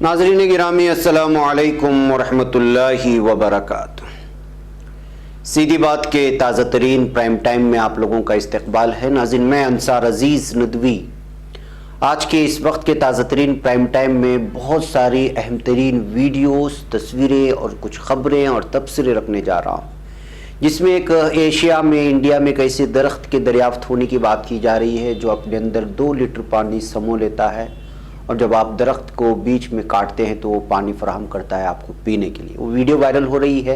नाज़रीन गिरामी अस्सलामु अलैकुम वरहमतुल्लाहि वबरकातुह। सीधी बात के ताज़ा तरीन प्राइम टाइम में आप लोगों का इस्तकबाल है। नाज़रीन, मैं अंसार अजीज़ नदवी आज के इस वक्त के ताज़ा तरीन प्राइम टाइम में बहुत सारी अहम तरीन वीडियोस, तस्वीरें और कुछ ख़बरें और तबसरे रखने जा रहा हूँ, जिसमें एक एशिया में, इंडिया में एक ऐसे दरख्त के दरियाफ्त होने की बात की जा रही है जो अपने अंदर 2 लीटर पानी समो लेता है, और जब आप दरख्त को बीच में काटते हैं तो वो पानी फराहम करता है आपको पीने के लिए। वो वीडियो वायरल हो रही है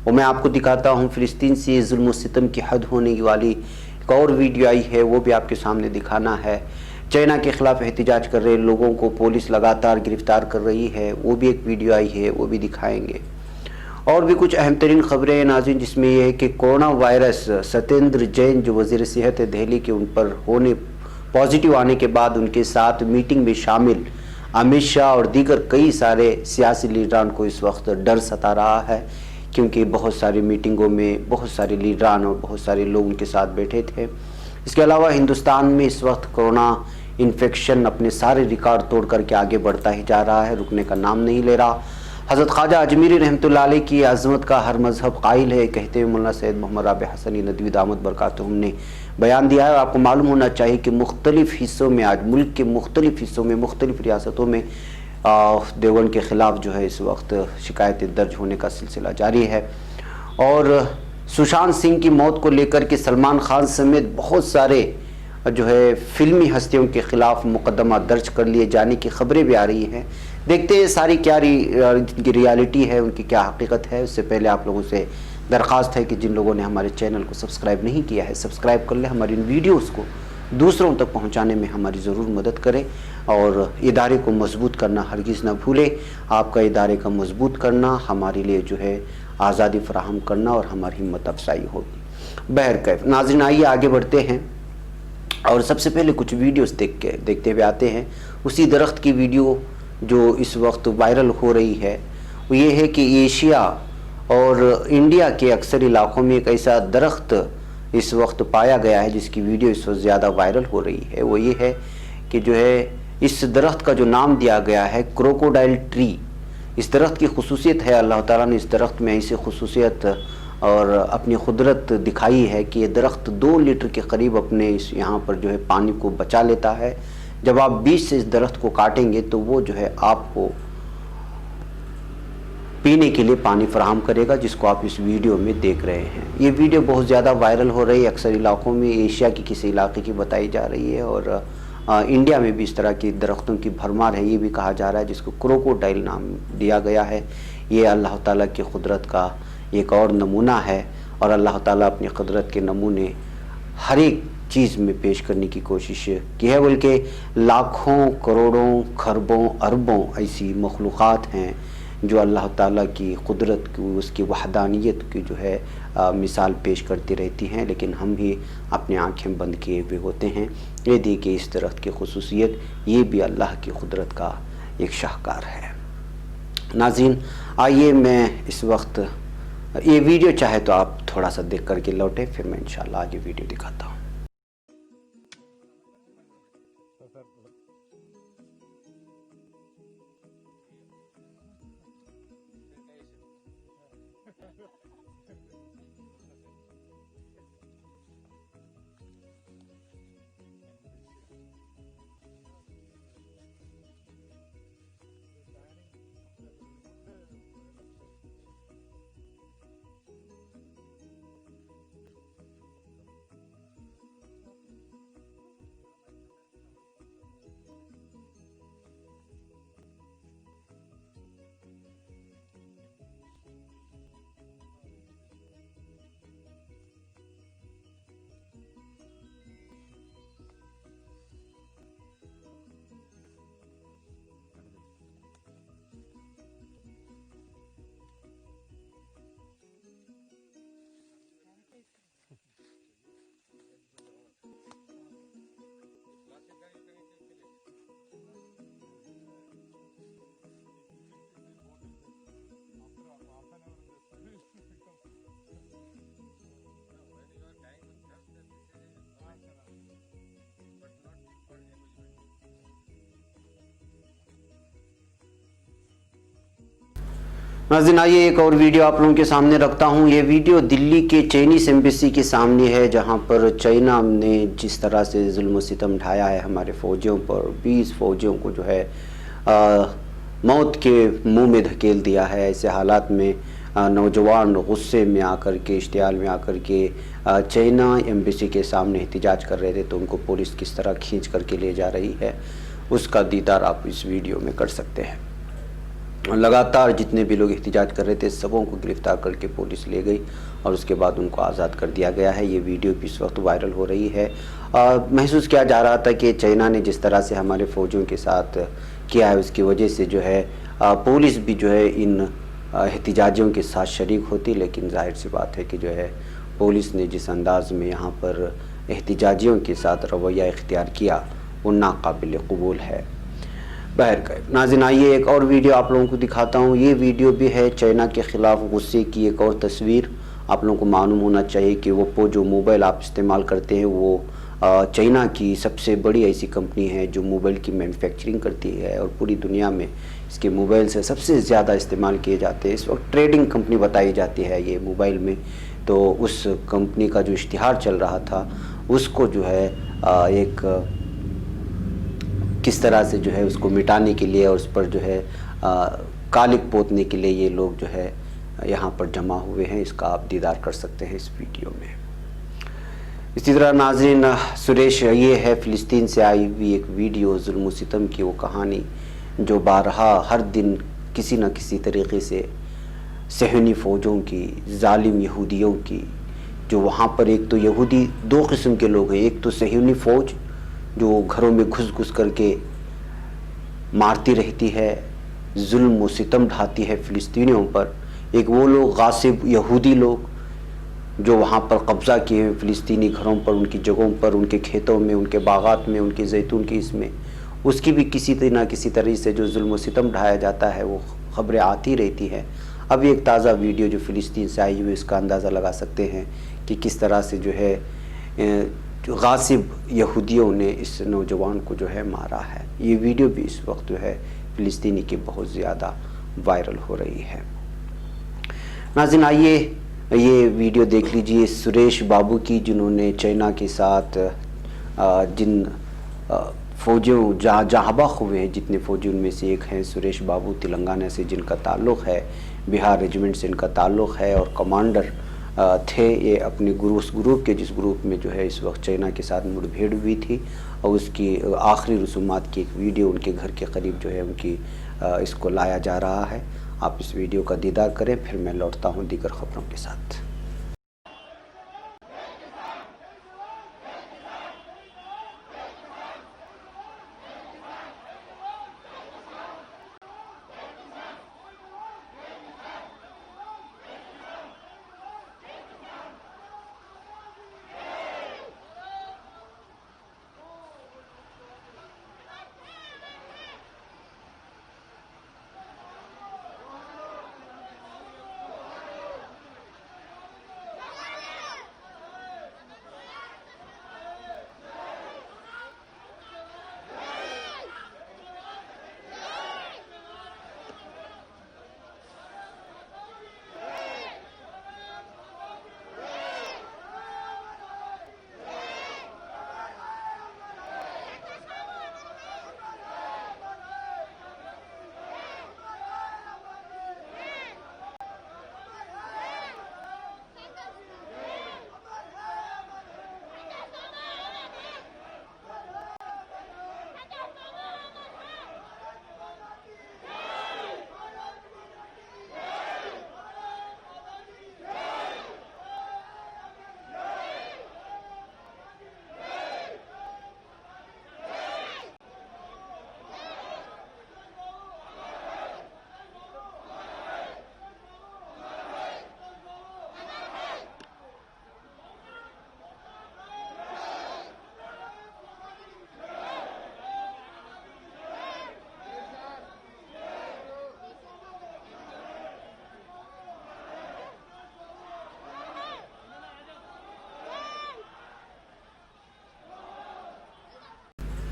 और मैं आपको दिखाता हूँ। फ़िलिस्तीन से जुल्म सितम की हद होने वाली एक और वीडियो आई है, वो भी आपके सामने दिखाना है। चाइना के ख़िलाफ़ एहतजाज कर रहे लोगों को पुलिस लगातार गिरफ़्तार कर रही है, वो भी एक वीडियो आई है, वो भी दिखाएंगे। और भी कुछ अहम तरीन ख़बरें हैं नाज़रीन, जिसमें यह है कि कोरोना वायरस सत्येंद्र जैन जो वज़ीर सेहत है दिल्ली के, उन पर होने पॉजिटिव आने के बाद उनके साथ मीटिंग में शामिल अमित शाह और दीगर कई सारे सियासी लीडरान को इस वक्त डर सता रहा है, क्योंकि बहुत सारी मीटिंगों में बहुत सारे लीडरान और बहुत सारे लोग उनके साथ बैठे थे। इसके अलावा हिंदुस्तान में इस वक्त कोरोना इन्फेक्शन अपने सारे रिकॉर्ड तोड़ करके आगे बढ़ता ही जा रहा है, रुकने का नाम नहीं ले रहा। हज़रत ख्वाजा अजमीरी रहमतुल्लाह अलैह की अज़मत का हर मज़हब कायल है, कहते हुए मौलाना सैयद मोहम्मद राबिह हसनी नदवी दामत बरकातुहू ने बयान दिया है। और आपको मालूम होना चाहिए कि मुख्तलिफ़ हिस्सों में, आज मुल्क के मुख्तलिफ़ हिस्सों में, मुख्तलिफ़ रियासतों में देवबंद के ख़िलाफ़ जो है इस वक्त शिकायतें दर्ज होने का सिलसिला जारी है। और सुशांत सिंह की मौत को लेकर के सलमान खान समेत बहुत सारे जो है फिल्मी हस्तियों के ख़िलाफ़ मुकदमा दर्ज कर लिए जाने की ख़बरें भी आ रही हैं। देखते हैं सारी क्या उनकी रियलिटी है, उनकी क्या हकीकत है। उससे पहले आप लोगों से दरख्वास्त है कि जिन लोगों ने हमारे चैनल को सब्सक्राइब नहीं किया है, सब्सक्राइब कर लें। हमारी इन वीडियोज़ को दूसरों तक पहुंचाने में हमारी ज़रूर मदद करें, और इदारे को मजबूत करना हरगिज़ ना भूलें। आपका इदारे का मजबूत करना हमारे लिए जो है आज़ादी फराहम करना और हमारी हिम्मत अफजाई होगी। बहरकैफ नाज़रीन, आइए आगे बढ़ते हैं और सबसे पहले कुछ वीडियोस देखते हुए आते हैं। उसी दरख्त की वीडियो जो इस वक्त वायरल हो रही है वो ये है कि एशिया और इंडिया के अक्सर इलाकों में एक ऐसा दरख्त इस वक्त पाया गया है जिसकी वीडियो इस वक्त ज़्यादा वायरल हो रही है। वो ये है कि जो है इस दरख्त का जो नाम दिया गया है क्रोकोडाइल ट्री। इस दरख्त की खुसूसियत है, अल्लाह ताला ने इस दरख्त में ऐसी खुसूसियत और अपनी कुदरत दिखाई है कि ये दरख्त 2 लीटर के करीब अपने इस यहाँ पर जो है पानी को बचा लेता है। जब आप बीच से इस दरख्त को काटेंगे तो वो जो है आपको पीने के लिए पानी फराहम करेगा, जिसको आप इस वीडियो में देख रहे हैं। ये वीडियो बहुत ज़्यादा वायरल हो रही है अक्सर इलाकों में, एशिया की किसी इलाके की बताई जा रही है, और इंडिया में भी इस तरह की दरख्तों की भरमार है। ये भी कहा जा रहा है, जिसको क्रोकोडाइल नाम दिया गया है। ये अल्लाह ताला की कुदरत का एक और नमूना है, और अल्लाह ताला अपनी कुदरत के नमूने हर एक चीज़ में पेश करने की कोशिश की है। बल्कि लाखों, करोड़ों, खरबों, अरबों ऐसी मखलूक़ात हैं जो अल्लाह ताला की कुदरत की, उसकी वहदानियत की जो है मिसाल पेश करती रहती हैं, लेकिन हम ही अपनी आँखें बंद किए हुए होते हैं। ये देखिए इस दरख्त की खुसूसियत, ये भी अल्लाह की कुदरत का एक शाहकार है। नाज़रीन, आइए मैं इस वक्त ये वीडियो चाहे तो आप थोड़ा सा देख करके लौटे, फिर मैं इंशाल्लाह आगे वीडियो दिखाता हूँ। नाज़रीन, आइए एक और वीडियो आप लोगों के सामने रखता हूँ। ये वीडियो दिल्ली के चाइनीस एम्बेसी के सामने है, जहाँ पर चाइना ने जिस तरह से जुल्म व सितम ढाया है हमारे फ़ौजियों पर। 20 फ़ौजियों को जो है मौत के मुंह में धकेल दिया है। ऐसे हालात में नौजवान गुस्से में आकर के, इश्तियाल में आकर के चाइना एम्बेसी के सामने एहतजाज कर रहे थे, तो उनको पुलिस किस तरह खींच करके ले जा रही है उसका दीदार आप इस वीडियो में कर सकते हैं। लगातार जितने भी लोग एहतजाज कर रहे थे सबों को गिरफ्तार करके पुलिस ले गई और उसके बाद उनको आज़ाद कर दिया गया है। ये वीडियो भी इस वक्त वायरल हो रही है। महसूस किया जा रहा था कि चाइना ने जिस तरह से हमारे फ़ौजियों के साथ किया है उसकी वजह से जो है पुलिस भी जो है इन एहतजाजियों के साथ शरीक होती, लेकिन जाहिर सी बात है कि जो है पुलिस ने जिस अंदाज़ में यहाँ पर एहतजाजियों के साथ रवैया इख्तियार किया वो नाकाबिल कबूल है। बहरकैफ नाज़रीन, आइए एक और वीडियो आप लोगों को दिखाता हूँ। ये वीडियो भी है चाइना के ख़िलाफ़ गुस्से की एक और तस्वीर। आप लोगों को मालूम होना चाहिए कि ओप्पो जो मोबाइल आप इस्तेमाल करते हैं वो चाइना की सबसे बड़ी ऐसी कंपनी है जो मोबाइल की मैन्युफैक्चरिंग करती है और पूरी दुनिया में इसके मोबाइल से सबसे ज़्यादा इस्तेमाल किए जाते हैं। इस वक्त ट्रेडिंग कंपनी बताई जाती है ये मोबाइल में। तो उस कंपनी का जो इश्तिहार चल रहा था उसको जो है एक किस तरह से जो है उसको मिटाने के लिए और उस पर जो है कालिक पोतने के लिए ये लोग जो है यहाँ पर जमा हुए हैं। इसका आप दीदार कर सकते हैं इस वीडियो में। इसी तरह नाज़रीन, सुरेश, ये है फ़िलिस्तीन से आई हुई एक वीडियो, जुल्म व सितम की वो कहानी जो बारहा हर दिन किसी न किसी तरीक़े से सहनी फ़ौजों की, ज़ालिम यहूदियों की, जो वहाँ पर एक तो यहूदी दो किस्म के लोग हैं। एक तो सहनी फ़ौज जो घरों में घुस घुस करके मारती रहती है, जुल्म व सितम ढाती है फ़िलिस्तीनियों पर। एक वो लोग गासिब यहूदी लोग जो वहाँ पर कब्ज़ा किए हैं फ़िलिस्तीनी घरों पर, उनकी जगहों पर, उनके खेतों में, उनके बागात में, उनके जैतून की इसमें, उसकी भी किसी न किसी तरीके से जो जुल्म व सितम ढाया जाता है वो ख़बरें आती रहती है। अब एक ताज़ा वीडियो जो फ़िलिस्तीन से आई हुई इसका अंदाज़ा लगा सकते हैं कि किस तरह से जो है जो गासिब यहूदियों ने इस नौजवान को जो है मारा है। ये वीडियो भी इस वक्त जो है फ़िलिस्तीनी की बहुत ज़्यादा वायरल हो रही है। नाज़रीन, आइए ये वीडियो देख लीजिए सुरेश बाबू की, जिन्होंने चाइना के साथ जिन फ़ौजियों जहाँ बख हुए हैं, जितने फ़ौजी उनमें से एक हैं सुरेश बाबू, तेलंगाना से, जिनका ताल्लुक़ है बिहार रेजिमेंट से इनका ताल्लुक़ है और कमांडर थे ये अपने ग्रुप के, जिस ग्रुप में जो है इस वक्त चाइना के साथ मुठभेड़ हुई थी और उसकी आखिरी रसूमात की एक वीडियो उनके घर के करीब जो है उनकी इसको लाया जा रहा है। आप इस वीडियो का दीदार करें, फिर मैं लौटता हूँ दीगर ख़बरों के साथ।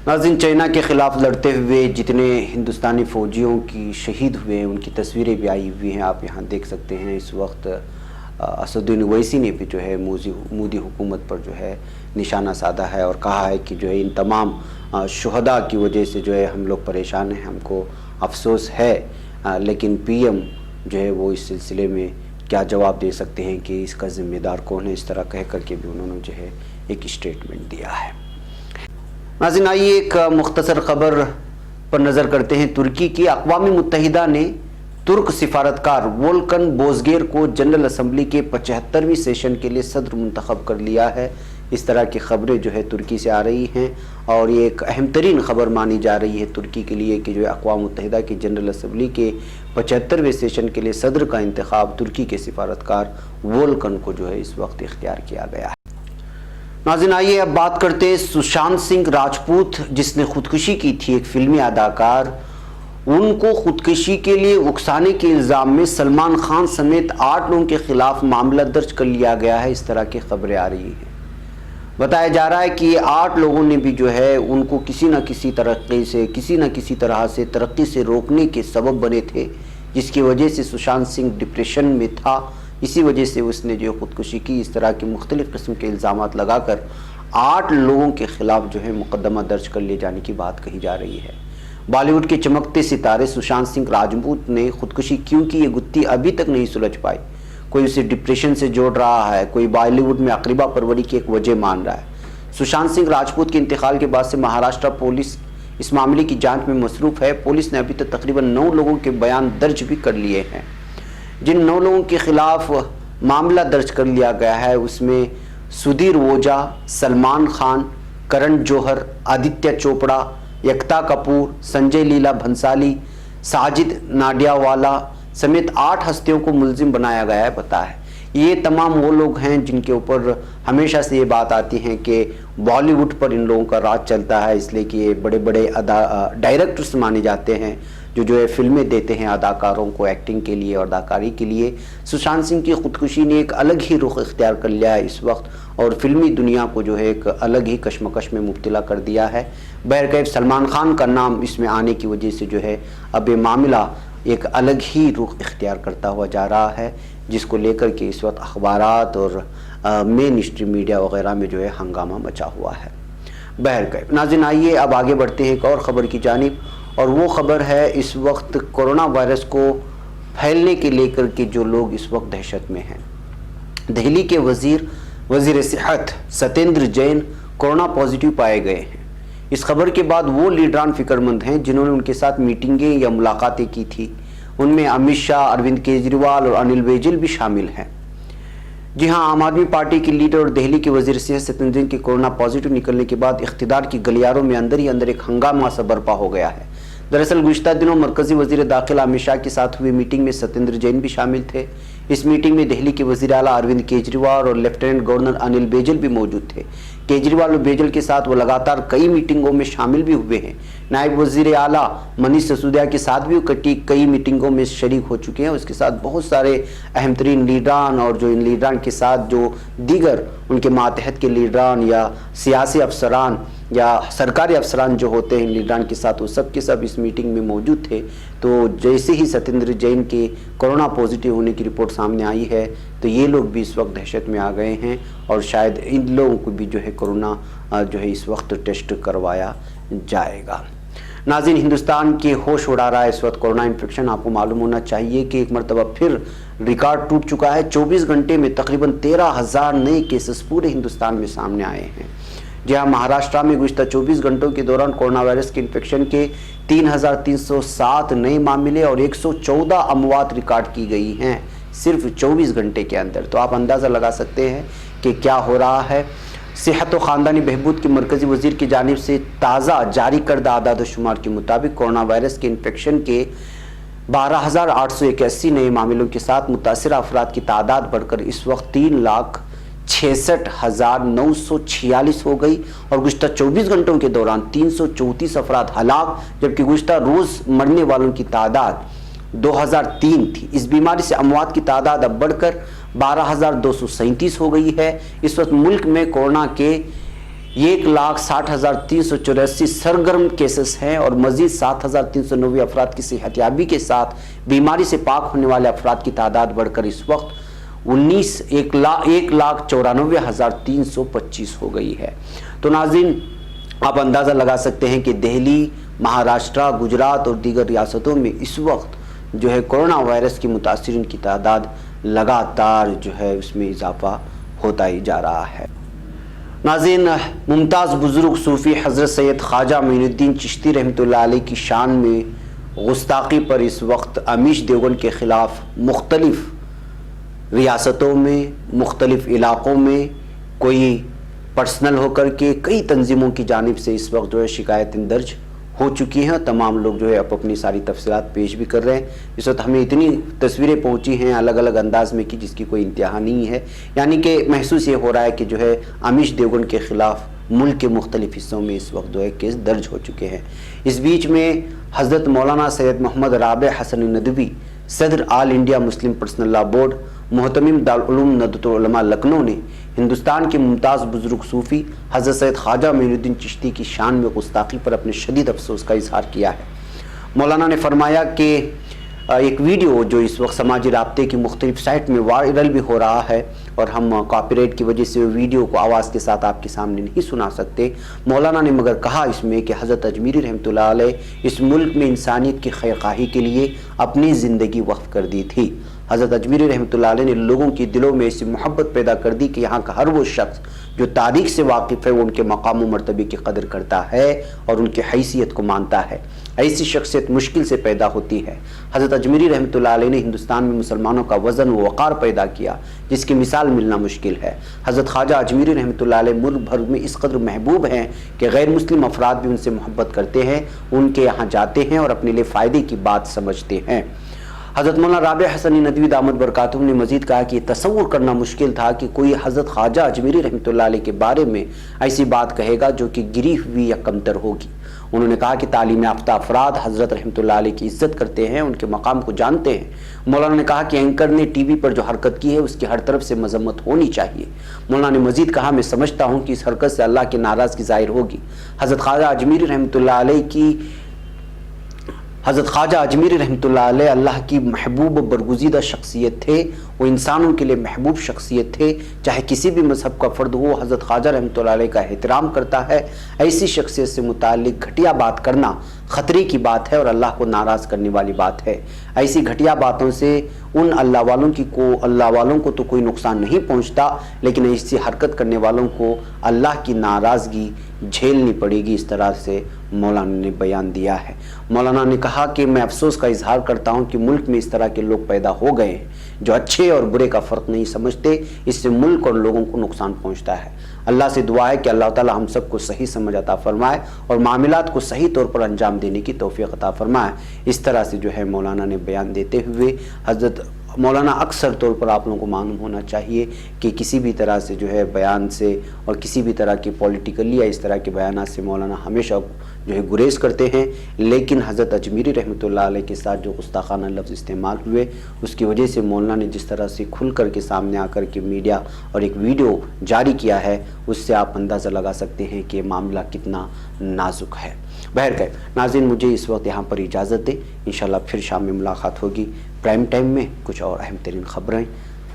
नाज़रीन, चाइना के खिलाफ लड़ते हुए जितने हिंदुस्तानी फ़ौजियों की शहीद हुए हैं उनकी तस्वीरें भी आई हुई हैं, आप यहाँ देख सकते हैं। इस वक्त असदुद्दीन ओवैसी ने भी जो है मोदी हुकूमत पर जो है निशाना साधा है और कहा है कि जो है इन तमाम शुहदा की वजह से जो है हम लोग परेशान हैं, हमको अफसोस है। लेकिन पीएम जो है वो इस सिलसिले में क्या जवाब दे सकते हैं कि इसका ज़िम्मेदार कौन है, इस तरह कह करके भी उन्होंने जो है एक स्टेटमेंट दिया है। नाज़रीन, आइए एक मुख्तसर ख़बर पर नज़र करते हैं। तुर्की की अक़वाम मुत्तहिदा ने तुर्क सिफारतकार वोल्कन बोज़गेर को जनरल असम्बली के 75वें सेशन के लिए सदर मुंतखब कर लिया है। इस तरह की ख़बरें जो है तुर्की से आ रही हैं और ये एक अहम तरीन ख़बर मानी जा रही है तुर्की के लिए कि जो है अक़वाम मुत्तहिदा की जनरल असम्बली के 75वें सेशन के लिए सदर का इंतखाब तुर्की के सिफारतकार वोल्कन को जो है इस वक्त इख्तियार किया गया है। नाज़रीन, आइए अब बात करते हैं सुशांत सिंह राजपूत, जिसने खुदकुशी की थी, एक फिल्मी अदाकार। उनको खुदकुशी के लिए उकसाने के इल्ज़ाम में सलमान खान समेत 8 लोगों के खिलाफ मामला दर्ज कर लिया गया है। इस तरह की खबरें आ रही हैं। बताया जा रहा है कि ये 8 लोगों ने भी जो है उनको किसी न किसी तरह से तरक्की से रोकने के सबब बने थे, जिसकी वजह से सुशांत सिंह डिप्रेशन में था। इसी वजह से उसने जो खुदकुशी की। इस तरह के मुख्तलिफ़ किस्म के इल्ज़ामात लगाकर 8 लोगों के खिलाफ जो है मुकदमा दर्ज कर लिए जाने की बात कही जा रही है। बॉलीवुड के चमकते सितारे सुशांत सिंह राजपूत ने खुदकुशी क्यों की, ये गुत्थी अभी तक नहीं सुलझ पाई। कोई उसे डिप्रेशन से जोड़ रहा है, कोई बॉलीवुड में अकरीबा परवरी की एक वजह मान रहा है। सुशांत सिंह राजपूत के इंतकाल के बाद से महाराष्ट्र पुलिस इस मामले की जांच में मसरूफ़ है। पुलिस ने अभी तक तकरीबन 9 लोगों के बयान दर्ज भी कर लिए हैं। जिन 9 लोगों के खिलाफ मामला दर्ज कर लिया गया है उसमें सुधीर ओझा, सलमान खान, करण जौहर, आदित्य चोपड़ा, एकता कपूर, संजय लीला भंसाली, साजिद नाडियावाला समेत 8 हस्तियों को मुलजिम बनाया गया है। पता है ये तमाम वो लोग हैं जिनके ऊपर हमेशा से ये बात आती है कि बॉलीवुड पर इन लोगों का राज चलता है, इसलिए कि ये बड़े बड़े डायरेक्टर्स माने जाते हैं जो है फिल्में देते हैं अदाकारों को एक्टिंग के लिए और अदाकारी के लिए। सुशांत सिंह की खुदकुशी ने एक अलग ही रुख इख्तियार कर लिया है इस वक्त और फिल्मी दुनिया को जो है एक अलग ही कश्मकश में मुब्तला कर दिया है। बहरकैफ सलमान खान का नाम इसमें आने की वजह से जो है अब ये मामला एक अलग ही रुख इख्तियार करता हुआ जा रहा है, जिसको लेकर के इस वक्त अखबारात और मेन स्ट्रीम मीडिया वगैरह में जो है हंगामा मचा हुआ है। बहरकैफ नाज़रीन, आइए अब आगे बढ़ते हैं एक और ख़बर की जानिब, और वो ख़बर है इस वक्त कोरोना वायरस को फैलने के लेकर के जो लोग इस वक्त दहशत में हैं। दिल्ली के वज़ीर सेहत सत्येंद्र जैन कोरोना पॉजिटिव पाए गए हैं। इस खबर के बाद वो लीडरान फिक्रमंद हैं जिन्होंने उनके साथ मीटिंगें या मुलाकातें की थी। उनमें अमित शाह, अरविंद केजरीवाल और अनिल बैजल भी शामिल हैं। जी हाँ, आम आदमी पार्टी के लीडर और दिल्ली के वज़ीर सेहत सत्येंद्र जैन के कोरोना पॉजिटिव निकलने के बाद इख्तिदार की गलियारों में अंदर ही अंदर एक हंगामा सा बर्पा हो गया है। दरअसल गुज़िश्ता दिनों मरकज़ी वज़ीर दाखिला अमित शाह के साथ हुई मीटिंग में सत्येंद्र जैन भी शामिल थे। इस मीटिंग में दिल्ली के वज़ीर आला अरविंद केजरीवाल और लेफ्टिनेंट गवर्नर अनिल बैजल भी मौजूद थे। केजरीवाल और बैजल के साथ वो लगातार कई मीटिंगों में शामिल भी हुए हैं। नायब वज़ीर आला मनीष सिसोदिया के साथ भी कई मीटिंगों में शरीक हो चुके हैं। उसके साथ बहुत सारे अहम तरीन लीडरान और जो इन लीडरान के साथ जो दीगर उनके मातहत के लीडरान या सियासी अफसरान या सरकारी अफसरान जो होते हैं इन लीडरान के साथ, वो सब के सब इस मीटिंग में मौजूद थे। तो जैसे ही सत्येंद्र जैन के कोरोना पॉजिटिव होने की रिपोर्ट सामने आई है तो ये लोग भी इस वक्त दहशत में आ गए हैं और शायद इन लोगों को भी जो है कोरोना जो है इस वक्त टेस्ट करवाया जाएगा। नाज़रीन, हिंदुस्तान के होश उड़ा रहा है इस वक्त कोरोना इन्फेक्शन। आपको मालूम होना चाहिए कि एक मरतबा फिर रिकॉर्ड टूट चुका है। 24 घंटे में तकरीबन 13,000 नए केसेस पूरे हिंदुस्तान में सामने आए हैं। जहाँ महाराष्ट्र में गुज़िश्ता 24 घंटों के दौरान कोरोना वायरस के इन्फेक्शन के 3,307 नए मामले और 114 अमवात रिकॉर्ड की गई हैं सिर्फ 24 घंटे के अंदर। तो आप अंदाज़ा लगा सकते हैं कि क्या हो रहा है। सेहत और ख़ानदानी बहबूद के मरकज़ी वज़ीर की जानिब से ताज़ा जारी करदा आदाद शुमार के मुताबिक कोरोना वायरस के इन्फेक्शन के 12,881 नए मामलों के साथ मुतासिर अफराद की तादाद बढ़कर इस वक्त 3,66,946 हो गई और गुज़िश्ता 24 घंटों के दौरान 334 अफराद हलाक, जबकि गुज़िश्ता रोज़ मरने वालों की तादाद 2003 थी। इस बीमारी से अमवात की तादाद अब बढ़कर 12,237 हो गई है। इस वक्त मुल्क में कोरोना के 1,60,384 सरगर्म केसेस हैं और मजीद 7,390 अफराद की सेहतयाबी के साथ बीमारी से पाक होने वाले अफराद की तादाद बढ़कर इस वक्त 1,94,325 हो गई है। तो नाज़रीन, आप अंदाज़ा लगा सकते हैं कि दिल्ली, महाराष्ट्र, गुजरात और दीगर रियासतों में इस वक्त जो है कोरोना वायरस की मुतासिरीन की तादाद लगातार जो है उसमें इजाफा होता ही जा रहा है। नाज़रीन, मुमताज़ बुज़ुर्ग सूफ़ी हज़रत सैयद ख्वाजा मोइनुद्दीन चिश्ती रहमतुल्लाह अलैह की शान में गुस्ताखी पर इस वक्त अमीश देवगन के ख़िलाफ़ मुख्तलिफ़ रियासतों में, मुख्तलिफ़ इलाक़ों में कोई पर्सनल होकर के कई तंजीमों की जानिब से इस वक्त जो है शिकायतें दर्ज हो चुकी हैं। तमाम लोग जो है अपनी सारी तफसीलात पेश भी कर रहे हैं। इस वक्त हमें इतनी तस्वीरें पहुंची हैं अलग अलग अंदाज में कि जिसकी कोई इंतहा नहीं है। यानी कि महसूस ये हो रहा है कि जो है अमीश देवगन के ख़िलाफ़ मुल्क के मुख्तलिफ़ हिस्सों में इस वक्त जो है केस दर्ज हो चुके हैं। इस बीच में हज़रत मौलाना सैयद मोहम्मद राबे हसन नदवी, सदर all India Muslim personal law board, मोहतमिम दारुल उलूम नदवतुल उलमा लखनऊ ने हिंदुस्तान के मुमताज़ बुज़ुर्ग सूफ़ी हज़रत सैयद ख्वाजा मोइनुद्दीन चिश्ती की शान में गुस्ताखी पर अपने शदीद अफसोस का इजहार किया है। मौलाना ने फरमाया कि एक वीडियो जो इस वक्त समाजी राब्ते की मुख्तलिफ साइट में वायरल भी हो रहा है और हम कॉपीराइट की वजह से वीडियो को आवाज़ के साथ आपके सामने नहीं सुना सकते। मौलाना ने मगर कहा इसमें कि हज़रत अजमीरी रहमतुल्लाह अलैह इस मुल्क में इंसानियत की खैरखाही के लिए अपनी ज़िंदगी वक्फ कर दी थी। हज़रत अजमीरी रहमतुल्लाह अलैह ने लोगों के दिलों में ऐसी मोहब्बत पैदा कर दी कि यहाँ का हर वो शख्स जो तारीख़ से वाकिफ़ है वो उनके मकाम व मर्तबे की कदर करता है और उनकी हैसियत को मानता है। ऐसी शख्सियत मुश्किल से पैदा होती है। हज़रत अजमीरी रहमतुल्लाह अलैह ने हिंदुस्तान में मुसलमानों का वज़न व वक़ार पैदा किया जिसकी मिसाल मिलना मुश्किल है। हज़रत ख्वाजा अजमीरी रहमतुल्लाह अलैह मुल्क भर में इस कदर महबूब हैं कि गैर मुस्लिम अफराद भी उनसे मोहब्बत करते हैं, उनके यहाँ जाते हैं और अपने लिए फ़ायदे की बात समझते हैं। हज़रत मौलाना राबे हसन नदवी दामद बरकातुहू ने मज़ीद कहा कि तसव्वुर करना मुश्किल था कि कोई हज़रत ख्वाजा अजमीरी रहमतुल्लाह अलैह के बारे में ऐसी बात कहेगा जो कि गिरी हुई या कमतर होगी। उन्होंने कहा कि तालीम याफ्ता अफराद हज़रत रहमतुल्लाह अलैह की इज़्ज़त करते हैं, उनके मकाम को जानते हैं। मौलाना ने कहा कि एंकर ने टीवी पर जो हरकत की है उसकी हर तरफ से मजम्मत होनी चाहिए। मौलाना ने मज़ीद कहा, मैं समझता हूँ कि इस हरकत से अल्लाह की नाराज़गी ज़ाहिर होगी। हज़रत ख्वाजा अजमीरी रहमतुल्लाह अलैह अल्लाह की महबूब बरगुज़ीदा शख्सियत थे। वो इंसानों के लिए महबूब शख्सियत थे। चाहे किसी भी मज़हब का फ़र्द हो, हज़रत ख्वाजा रहमतुल्लाह अलैह का एहतराम करता है। ऐसी शख्सियत से मुताल्लिक़ घटिया बात करना ख़तरे की बात है और अल्लाह को नाराज़ करने वाली बात है। ऐसी घटिया बातों से उन अल्लाह वालों को तो कोई नुकसान नहीं पहुँचता, लेकिन ऐसी हरकत करने वालों को अल्लाह की नाराज़गी झेलनी पड़ेगी। इस तरह से मौलाना ने बयान दिया है। मौलाना ने कहा कि मैं अफसोस का इजहार करता हूँ कि मुल्क में इस तरह के लोग पैदा हो गए हैं जो अच्छे और बुरे का फ़र्क नहीं समझते। इससे मुल्क और लोगों को नुकसान पहुँचता है। अल्लाह से दुआ है कि अल्लाह ताला हम सबको सही समझ अता फरमाए और मामलात को सही तौर पर अंजाम देने की तौफीक अता फरमाए। इस तरह से जो है मौलाना ने बयान देते हुए हज़रत मौलाना अक्सर तौर पर आप लोगों को मालूम होना चाहिए कि किसी भी तरह से जो है बयान से और किसी भी तरह की पॉलिटिकली या इस तरह के बयानात से मौलाना हमेशा जो है गुरेज करते हैं। लेकिन हज़रत अजमीरी रहमतुल्लाह अलैह के साथ जो गुस्ताखाना लफ्ज़ इस्तेमाल हुए उसकी वजह से मौलाना ने जिस तरह से खुल कर के सामने आकर के मीडिया और एक वीडियो जारी किया है उससे आप अंदाज़ा लगा सकते हैं कि मामला कितना नाजुक है। बहरकैफ नाज़रीन, मुझे इस वक्त यहाँ पर इजाज़त दें। इंशाल्लाह फिर शाम में मुलाकात होगी प्राइम टाइम में कुछ और अहम तरीन ख़बरें,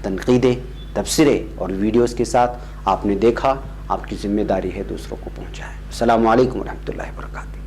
तनकीदें, तबसरे और वीडियोज़ के साथ। आपने देखा, आपकी ज़िम्मेदारी है दूसरों को पहुँचाएँ। अस्सलामु अलैकुम व रहमतुल्लाहि व बरकातुहू।